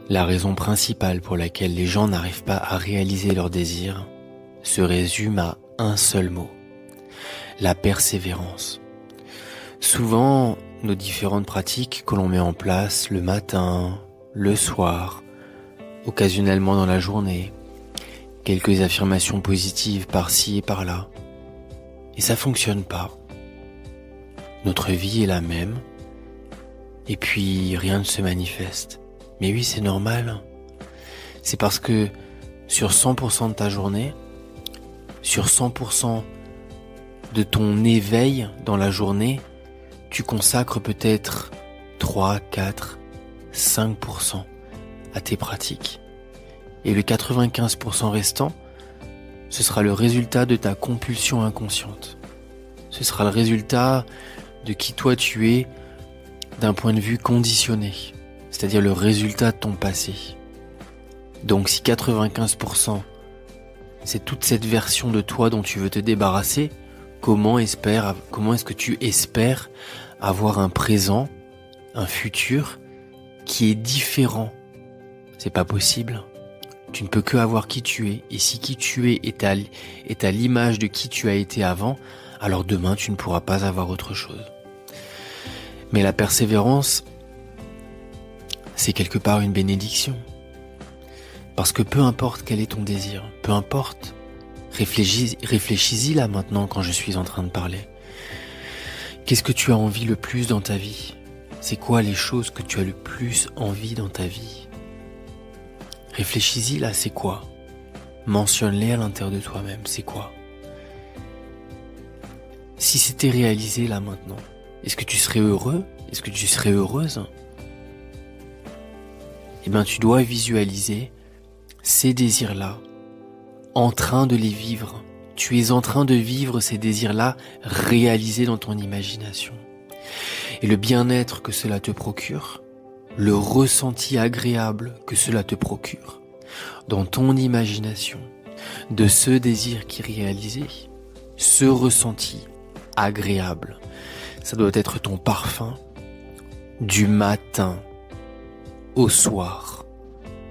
La raison principale pour laquelle les gens n'arrivent pas à réaliser leurs désirs se résume à un seul mot, la persévérance. Souvent, nos différentes pratiques que l'on met en place le matin, le soir, occasionnellement dans la journée, quelques affirmations positives par-ci et par-là, et ça fonctionne pas. Notre vie est la même, et puis rien ne se manifeste. Mais oui, c'est normal. C'est parce que sur 100% de ta journée, sur 100% de ton éveil dans la journée, tu consacres peut-être 3, 4, 5% à tes pratiques. Et le 95% restant, ce sera le résultat de ta compulsion inconsciente. Ce sera le résultat de qui toi tu es d'un point de vue conditionné, c'est-à-dire le résultat de ton passé. Donc si 95% c'est toute cette version de toi dont tu veux te débarrasser, comment est-ce que tu espères avoir un présent, un futur qui est différent? C'est pas possible. Tu ne peux que avoir qui tu es, et si qui tu es est à l'image de qui tu as été avant, alors demain tu ne pourras pas avoir autre chose. Mais la persévérance, c'est quelque part une bénédiction. Parce que peu importe quel est ton désir, peu importe, réfléchis-y là maintenant quand je suis en train de parler. Qu'est-ce que tu as envie le plus dans ta vie? C'est quoi les choses que tu as le plus envie dans ta vie? Réfléchis-y là, c'est quoi? Mentionne-les à l'intérieur de toi-même, c'est quoi? Si c'était réalisé là maintenant, est-ce que tu serais heureux? Est-ce que tu serais heureuse? Eh bien, tu dois visualiser ces désirs-là, en train de les vivre. Tu es en train de vivre ces désirs-là réalisés dans ton imagination. Et le bien-être que cela te procure, le ressenti agréable que cela te procure, dans ton imagination, de ce désir qui est réalisé, ce ressenti agréable, ça doit être ton parfum du matin au soir,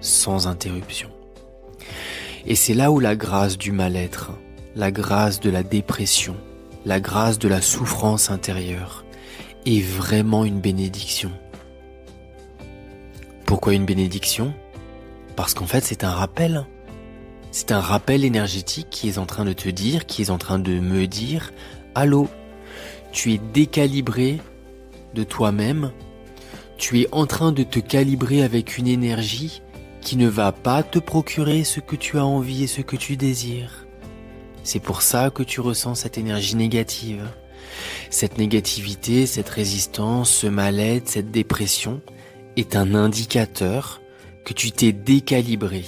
sans interruption. Et c'est là où la grâce du mal-être, la grâce de la dépression, la grâce de la souffrance intérieure est vraiment une bénédiction. Pourquoi une bénédiction? Parce qu'en fait c'est un rappel. C'est un rappel énergétique qui est en train de te dire, qui est en train de me dire « Allô, tu es décalibré de toi-même, tu es en train de te calibrer avec une énergie qui ne va pas te procurer ce que tu as envie et ce que tu désires. C'est pour ça que tu ressens cette énergie négative. Cette négativité, cette résistance, ce mal-être, cette dépression est un indicateur que tu t'es décalibré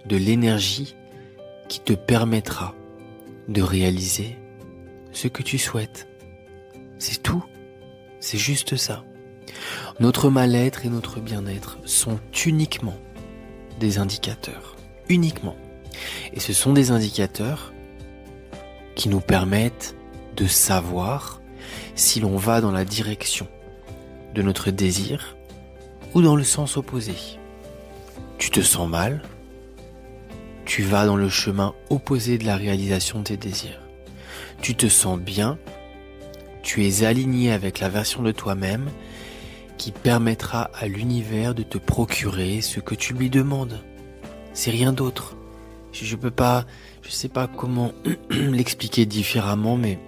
de l'énergie qui te permettra de réaliser ce que tu souhaites. C'est tout. C'est juste ça. Notre mal-être et notre bien-être sont uniquement des indicateurs. Uniquement. Et ce sont des indicateurs qui nous permettent de savoir si l'on va dans la direction de notre désir ou dans le sens opposé. Tu te sens mal, tu vas dans le chemin opposé de la réalisation de tes désirs. Tu te sens bien, tu es aligné avec la version de toi-même qui permettra à l'univers de te procurer ce que tu lui demandes. C'est rien d'autre. Je sais pas comment l'expliquer différemment, mais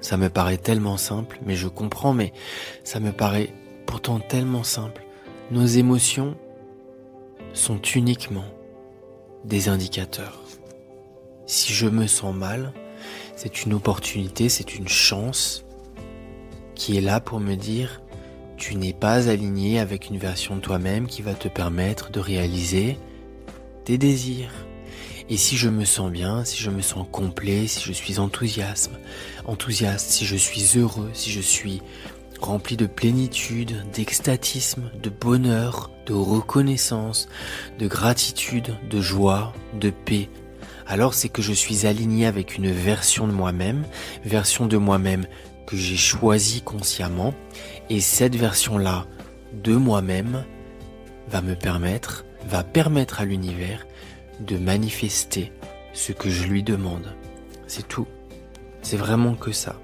ça me paraît tellement simple, mais je comprends, mais ça me paraît pourtant tellement simple. Nos émotions sont uniquement des indicateurs. Si je me sens mal, c'est une opportunité, c'est une chance qui est là pour me dire tu n'es pas aligné avec une version de toi-même qui va te permettre de réaliser tes désirs. Et si je me sens bien, si je me sens complet, si je suis enthousiaste, si je suis heureux, si je suis rempli de plénitude, d'extatisme, de bonheur, de reconnaissance, de gratitude, de joie, de paix, alors c'est que je suis aligné avec une version de moi-même que j'ai choisie consciemment, et cette version-là de moi-même va permettre à l'univers de manifester ce que je lui demande. C'est tout. C'est vraiment que ça.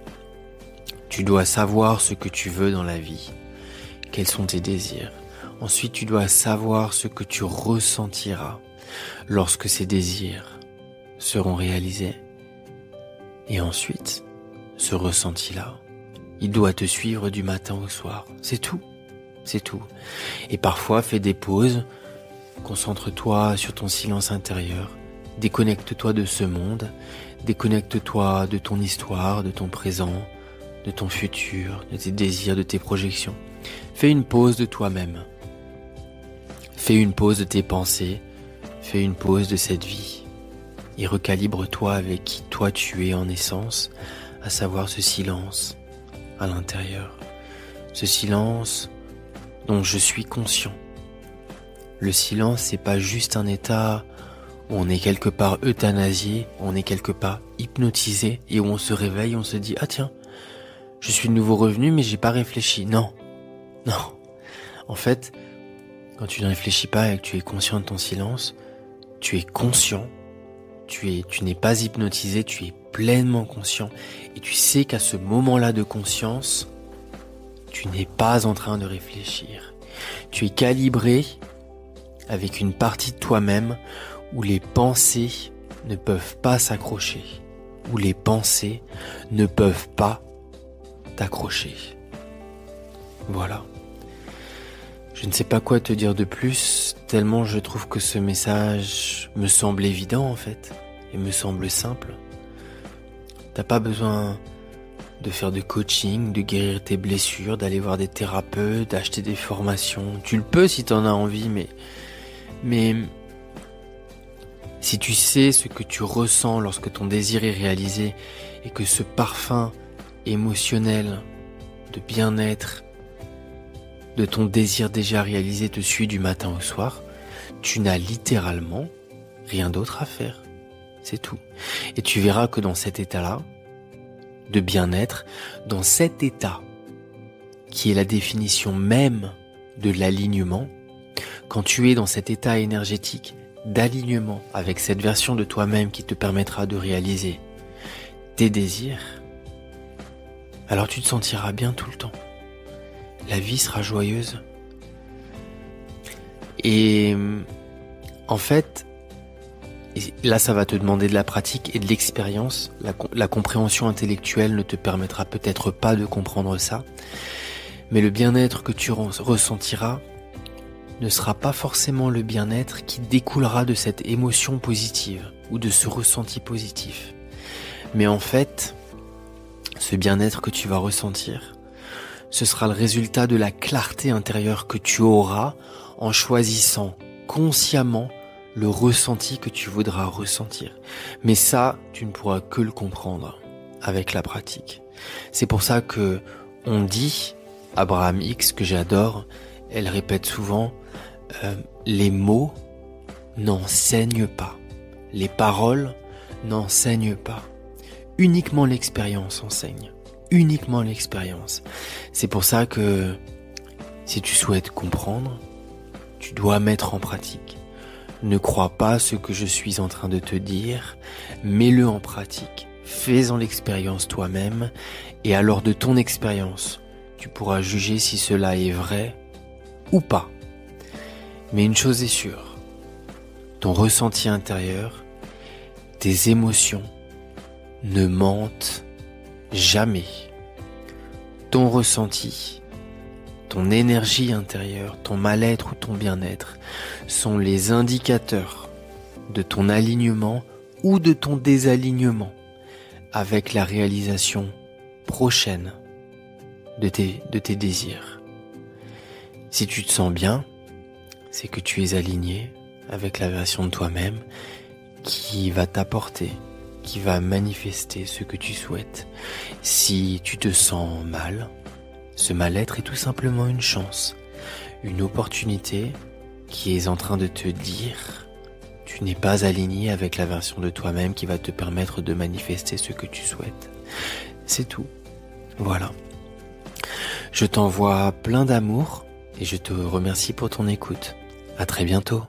Tu dois savoir ce que tu veux dans la vie. Quels sont tes désirs? Ensuite, tu dois savoir ce que tu ressentiras lorsque ces désirs seront réalisés. Et ensuite, ce ressenti-là, il doit te suivre du matin au soir. C'est tout. C'est tout. Et parfois, fais des pauses, concentre-toi sur ton silence intérieur, déconnecte-toi de ce monde, déconnecte-toi de ton histoire, de ton présent, de ton futur, de tes désirs, de tes projections. Fais une pause de toi-même. Fais une pause de tes pensées. Fais une pause de cette vie. Et recalibre-toi avec qui toi tu es en essence, à savoir ce silence à l'intérieur. Ce silence dont je suis conscient. Le silence, c'est pas juste un état où on est quelque part euthanasié, où on est quelque part hypnotisé et où on se réveille, on se dit « Ah tiens, je suis de nouveau revenu mais j'ai pas réfléchi. » Non, non. En fait, quand tu ne réfléchis pas et que tu es conscient de ton silence, tu es conscient, tu n'es pas hypnotisé, tu es pleinement conscient et tu sais qu'à ce moment-là de conscience, tu n'es pas en train de réfléchir. Tu es calibré avec une partie de toi-même où les pensées ne peuvent pas s'accrocher, où les pensées ne peuvent pas t'accrocher. Voilà. Je ne sais pas quoi te dire de plus, tellement je trouve que ce message me semble évident en fait, et me semble simple. T'as pas besoin de faire de coaching, de guérir tes blessures, d'aller voir des thérapeutes, d'acheter des formations. Tu le peux si t'en as envie, mais si tu sais ce que tu ressens lorsque ton désir est réalisé et que ce parfum émotionnel de bien-être, de ton désir déjà réalisé te suit du matin au soir, tu n'as littéralement rien d'autre à faire. C'est tout. Et tu verras que dans cet état-là, de bien-être, dans cet état qui est la définition même de l'alignement, quand tu es dans cet état énergétique d'alignement avec cette version de toi-même qui te permettra de réaliser tes désirs, alors tu te sentiras bien tout le temps. La vie sera joyeuse. Et en fait, là ça va te demander de la pratique et de l'expérience. La compréhension intellectuelle ne te permettra peut-être pas de comprendre ça. Mais le bien-être que tu ressentiras ne sera pas forcément le bien-être qui découlera de cette émotion positive ou de ce ressenti positif. Mais en fait, ce bien-être que tu vas ressentir, ce sera le résultat de la clarté intérieure que tu auras en choisissant consciemment le ressenti que tu voudras ressentir. Mais ça, tu ne pourras que le comprendre avec la pratique. C'est pour ça que on dit, Abraham Hicks, que j'adore, elle répète souvent, les mots n'enseignent pas, les paroles n'enseignent pas, uniquement l'expérience enseigne, uniquement l'expérience. C'est pour ça que si tu souhaites comprendre, tu dois mettre en pratique. Ne crois pas ce que je suis en train de te dire, mets-le en pratique, fais-en l'expérience toi-même, et alors de ton expérience, tu pourras juger si cela est vrai ou pas. Mais une chose est sûre, ton ressenti intérieur, tes émotions ne mentent jamais. Ton ressenti, ton énergie intérieure, ton mal-être ou ton bien-être sont les indicateurs de ton alignement ou de ton désalignement avec la réalisation prochaine de tes désirs. Si tu te sens bien, c'est que tu es aligné avec la version de toi-même qui va t'apporter, qui va manifester ce que tu souhaites. Si tu te sens mal, ce mal-être est tout simplement une chance, une opportunité qui est en train de te dire tu n'es pas aligné avec la version de toi-même qui va te permettre de manifester ce que tu souhaites. C'est tout. Voilà. Je t'envoie plein d'amour et je te remercie pour ton écoute. À très bientôt.